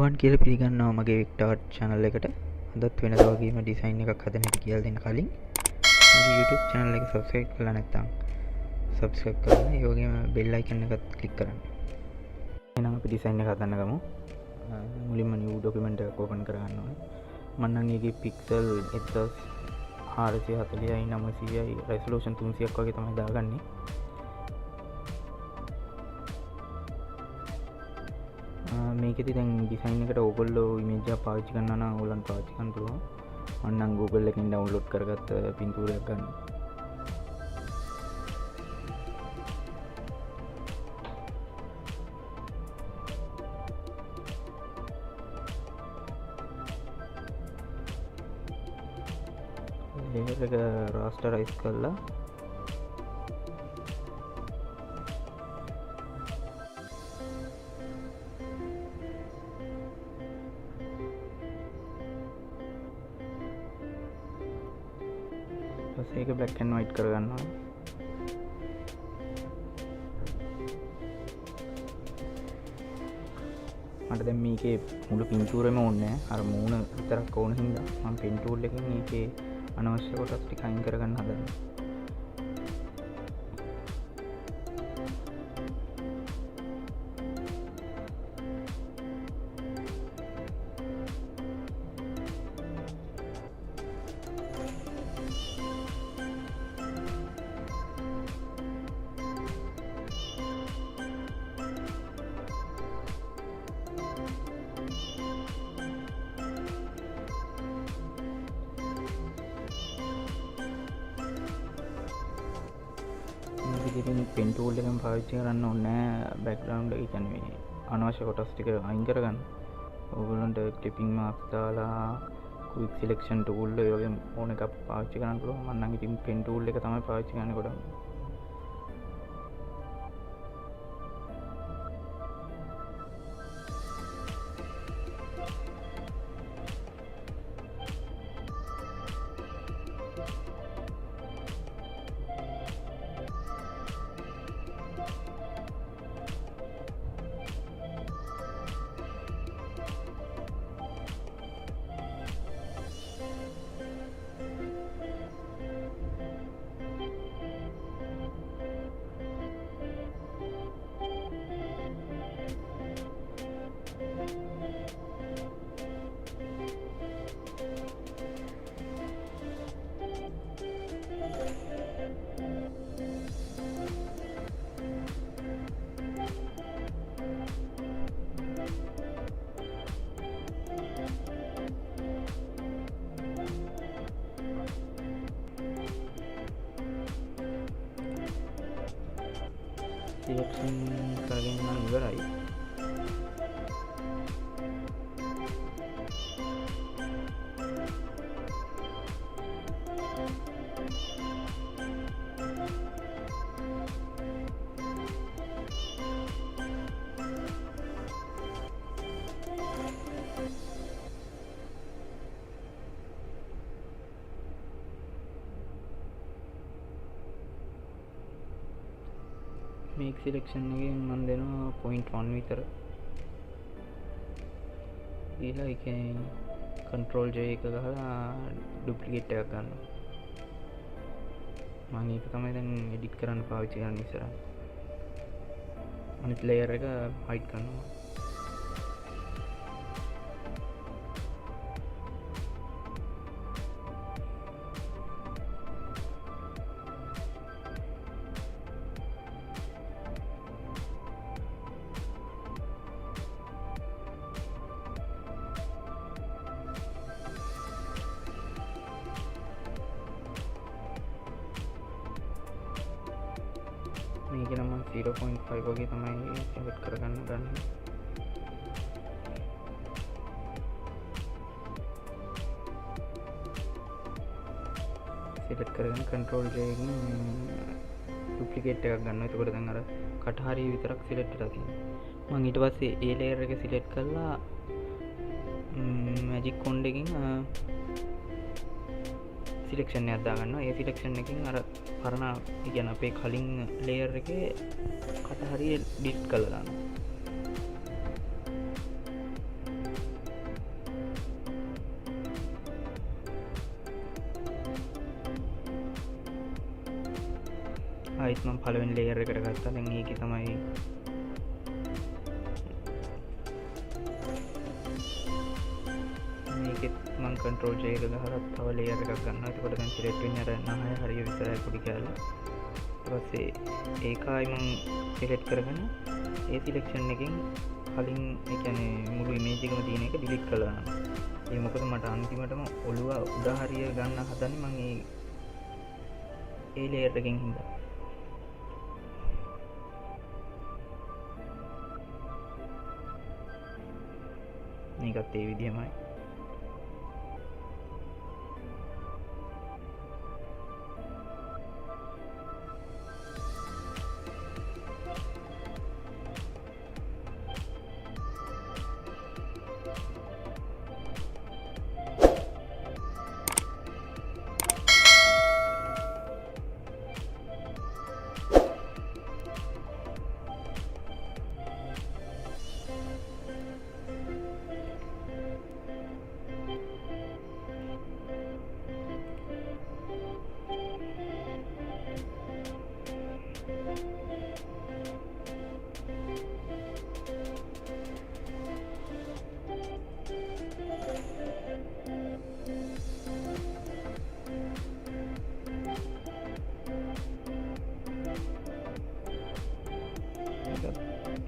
අයිබෝන් කියලා පිළිගන්නවා මගේ වික්ටාර්ට් channel එකට. අදත් වෙනදා වගේම ඩිසයින් එකක් හදන හැටි කියලා දෙන්න කලින් මගේ YouTube channel එක subscribe කරලා නැත්නම් subscribe කරන්න. ඒ වගේම bell icon එකත් click කරන්න. එහෙනම් අපි ඩිසයින් එක හදන්න ගමු. මුලින්ම new document එකක් open කරගන්න ඕනේ. මම නම් ඒකේ pixel 1440යි 900යි resolution 300ක් වගේ තමයි දාගන්නේ. මේකෙදි දැන් ඩිසයින් එකට ඕගොල්ලෝ ඉමේජ් එක පාවිච්චි කරනවා නම් ඕගොල්ලන් පාවිච්චි කරන්න පුළුවන්. මම නම් Google එකෙන් ඩවුන්ලෝඩ් කරගත්ත පින්තූරයක් ගන්න. ලේයර් එක රාස්ටරයිස් කරලා ඒක black and white කරගන්නවා. මට දැන් මේකේ මුළු පින්තූරෙම ඕනේ නැහැ. අර මූණ විතරක් ඕන හින්දා මම පෙන් ටූල් එකෙන් මේකේ අනවශ්‍ය කොටස් ටික අයින් කරගන්න හදනවා. ඉතින් පෙන් ටූල් එකෙන් පාවිච්චි කරන්න ඕනේ බෑග්ග්‍රවුන්ඩ් එක කියන්නේ අනවශ්‍ය කොටස් ටික අයින් කරගන්න. ඕගොල්ලන්ට ක්ලිපින් මාක්ස් දාලා ක්වික් සිලෙක්ෂන් ටූල් ඒ වගේ ඕන එකක් පාවිච්චි කරන්න පුළුවන්. මම නම් ඉතින් පෙන් ටූල් එක තමයි පාවිච්චි කරන්නේ ගොඩක්. සිලෙක්ෂන් කරගෙන නම් ඉවරයි. මේක සිලෙක්ෂන් එකෙන් මම දෙනවා 0.1 විතර. ඊළඟ එකෙන් control J එක ගහලා duplicate එකක් ගන්නවා. මම ඒක තමයි දැන් edit කරන්න පාවිච්චි කරන්නේ ඉස්සරහ. අනිත් layer එක hide කරනවා. මේක නම් 0.5 වගේ තමයි සෙලෙක්ට් කරගන්න ගන්න. සෙලෙක්ට් කරගෙන control J එකෙන් duplicate එකක් ගන්නවා. එතකොට දැන් අර කටහරිය විතරක් select වෙලා තියෙනවා. මම ඊට පස්සේ ඒ layer එක select කරලා magic wand එකෙන් සිලෙක්ෂන් එකක් දාගන්නවා. ඒ සිලෙක්ෂන් එකෙන් අර පරණ කියන්නේ අපේ කලින් ලේයර් එකේ කට හරිය ඩිලීට් කරලා දානවා. ආයෙත් මම පළවෙනි ලේයර් එකට ගත්තා. දැන් ඒකේ තමයි මේකෙත් මම කන්ට්‍රෝල් J එක ගහලා තව ලේයර් එකක් ගන්නවා. එතකොට දැන් සිලෙක්ට් වෙන්නේ අර නහය හරිය විතරයි පොඩි කැලේ. ඊට පස්සේ ඒකයි මම සිලෙක්ට් කරගෙන ඒ සිලෙක්ෂන් එකෙන් කලින් ඒ කියන්නේ මුළු ඉමේජ් එකම තියෙන එක ඩිලීට් කළා. ඒ මොකද මට අන්තිමටම ඔළුව උඩ හරිය ගන්න හදන්නේ මම ඒ ලේයර් එකෙන් හින්දා. මේකත් ඒ විදිහමයි.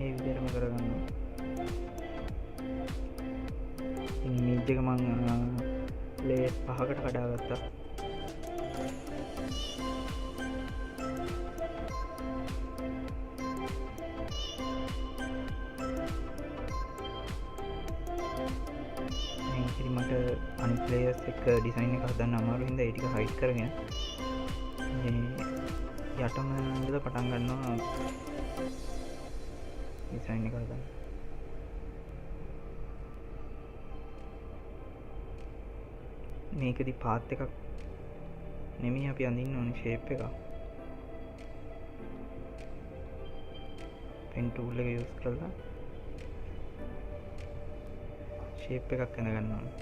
ඒ විදිහටම කරගන්නවා. ඉමේජ් එක මම ලේයර් 5කට කඩාගත්තා. ඉතින් මට අනිත් ලේයර්ස් එක ඩිසයින් එක හදන්න අමාරු හින්දා ඒ ටික හයිඩ් කරගෙන මේ යටම ඉඳලා පටන් ගන්නවා ඩිසයින් එක හදන්න. මේකෙදි පාත් එකක් නෙමෙයි අපි අඳින්න ඕනේ ෂේප් එක. පෙන් ටූල් එක යූස් කරලා ෂේප් එකක් අඳ ගන්න ඕනේ.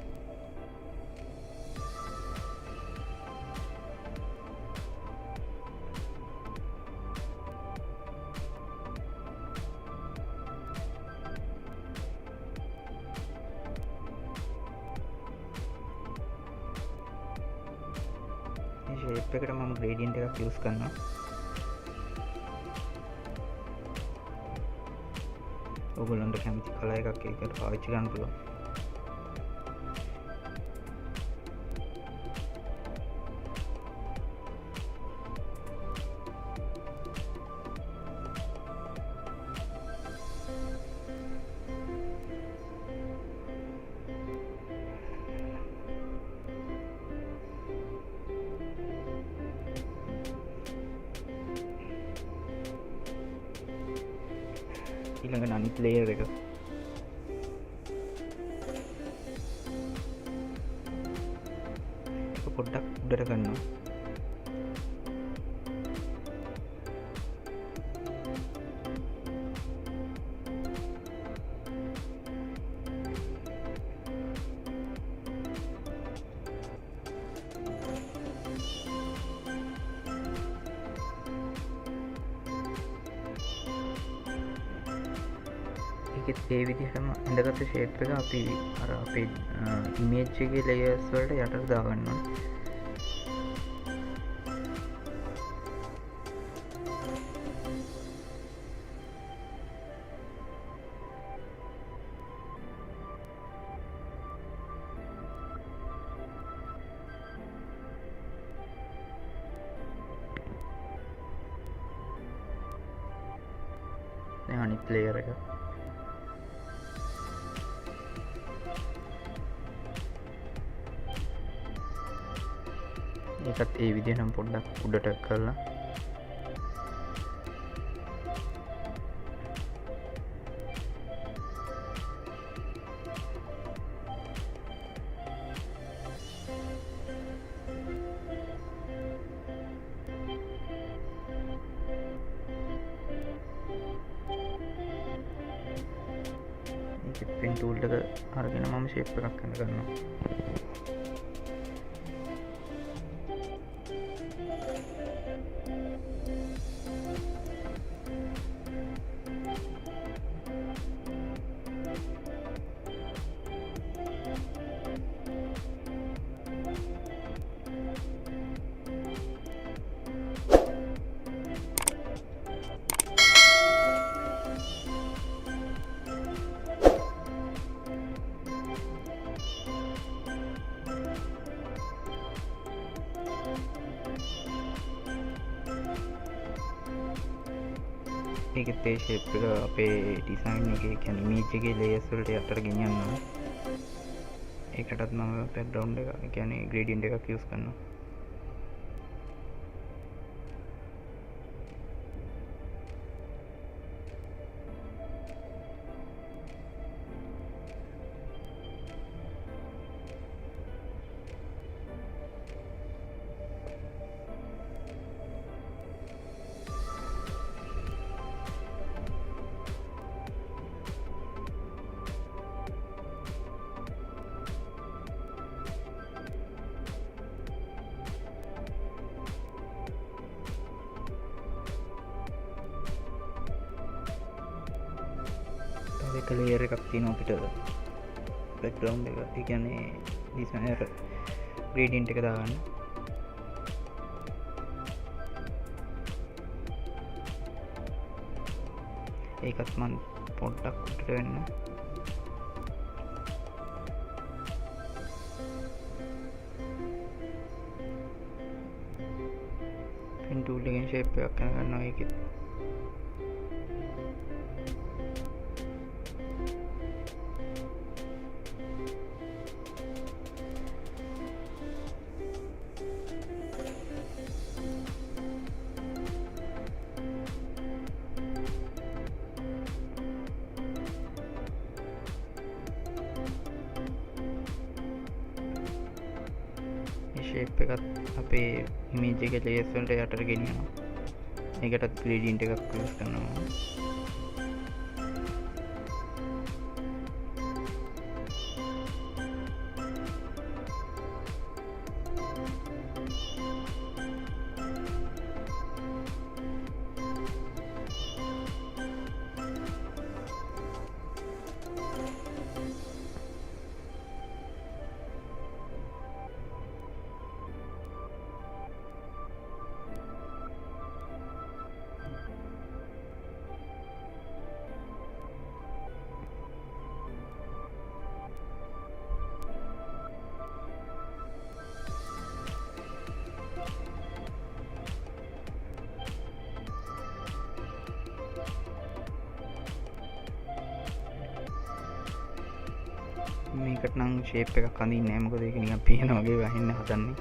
ෂේප් එකට මම ග්‍රේඩියන්ට් එකක් යූස් කරනවා. ඔයගොල්ලන්ට කැමති කලර් එකක් ඒකට පාවිච්චි කරන්න පුළුවන්. ඊළඟ අනිත් ලේයර් එක පොඩ්ඩක් උඩට ගන්නවා. ඒ විදිහටම ඇඳගත්තු ෂේප් එක අපි අර අපේ ඉමේජ් එකේ ලේයර්ස් වලට යටට දාගන්න ඕනේ. දැන් අනිත් ලේයර් එක ඒකත් ඒ විදිහටම පොඩ්ඩක් උඩට කරලා පෙන් ටූල් එක අරගෙන මම ෂේප් එකක් අඳ ගන්නවා. ඒකත් ඒ ෂේප් එක අපේ ඩිසයින් එකේ කියන්නේ ඉමේජ් එකේ ලේයර්ස් වලට යටට ගෙනියන්න ඕනේ. ඒකටත් මම බෑග්ග්‍රවුන්ඩ් එක කියන්නේ ග්‍රේඩියන්ට් එකක් යූස් කරනවා. එක ලේයර් එකක් තියෙනවා අපිට බෑග්ග්‍රවුන්ඩ් එක. ඒ කියන්නේ ඩිසයිනර් ග්‍රේඩියන්ට් එක දාගන්න. ඒකත් මම පොඩ්ඩක් උඩට වෙන්න. pen tool එකෙන් shape එකක් ගන්නවා ඒකෙත්. ෂේප් එකත් අපේ ඉමේජ් එකේ ලේයර්ස් වලට යටට ගෙනියනවා. ඒකටත් ග්‍රේඩියන්ට් එකක් යූස් කරනවා. මේකට නම් ෂේප් එකක් අඳින්නේ නැහැ. මොකද ඒක නිකන් පේන වගේ වහින්න හදන්නේ.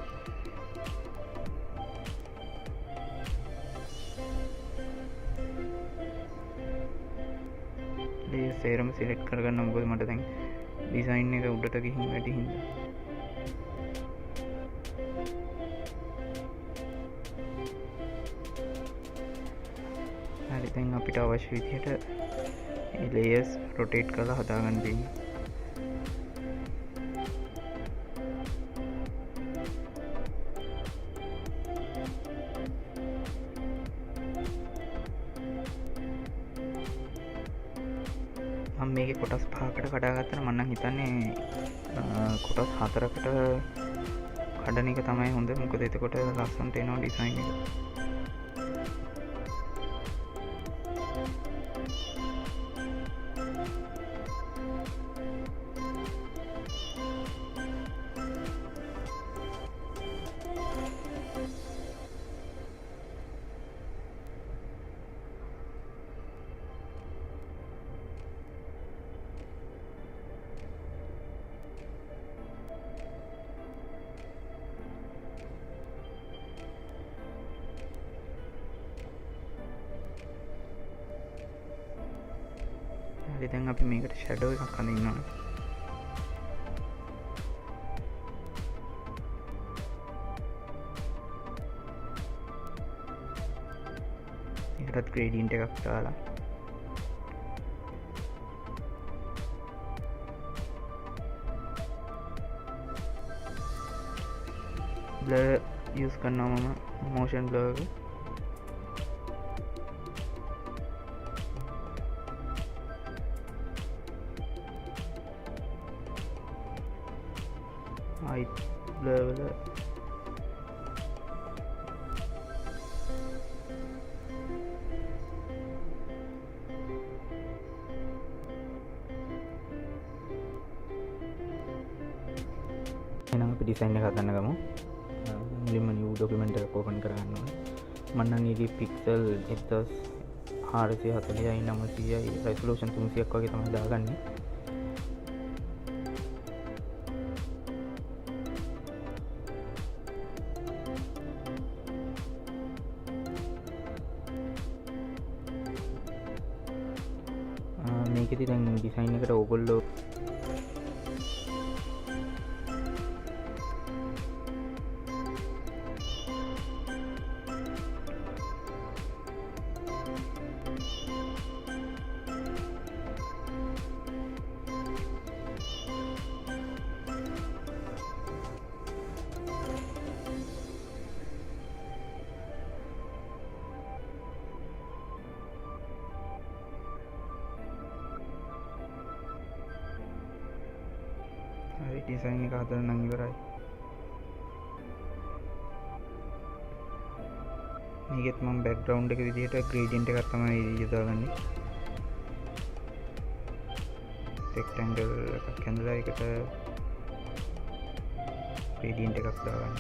මේ සේරම සිලෙක්ට් කරගන්න. මොකද මට දැන් ඩිසයින් එක උඩට ගිහින් වැඩි හින්දා. හරි, දැන් අපිට අවශ්‍ය විදිහට මේ ලේයර්ස් රොටේට් කරලා හදාගන්න තියෙනවා. මම මේකේ කොටස් 5කට කඩාගත්තා. මම නම් හිතන්නේ කොටස් 4කට කඩන එක තමයි හොඳ. මොකද එතකොට ලස්සනට එනවා ඩිසයින් එක. හරි, දැන් අපි මේකට ෂැඩෝ එකක් අඳින්න ඕනේ. ඒකටත් ග්‍රේඩියන්ට් එකක් දාලා බ්ලර් යූස් කරනවා. මම මෝෂන් බ්ලර් එක. height blur වල එහෙනම් අපි ඩිසයින් එක හදන්න ගමු. මුලින්ම new document එකක් open කරගන්න ඕනේ. මම නම් ඊගේ pixel 440x900 රෙසලූෂන් 300ක් වගේ තමයි දාගන්නේ. මේකෙදි දැන් ඩිසයින් එකට ඕගොල්ලෝ ඩිසයින් එක හදලා නම් ඉවරයි. මේකෙත් මම බෑග්ග්‍රවුන්ඩ් එක විදිහට ග්‍රේඩියන්ට් එකක් තමයි යොදාගන්නේ. රෙක්ටැන්ගල් එකක් ඇඳලා ඒකට ග්‍රේඩියන්ට් එකක් දාගන්න.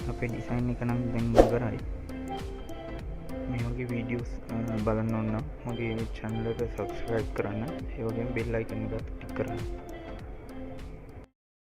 අපේ ඩිසයින් එක නම් දැන් ඉවරයි. මේ වගේ වීඩියෝස් බලන්න ඕන නම් මගේ channel එක subscribe කරන්න. ඒ වගේම bell icon එක ටික් කරන්න.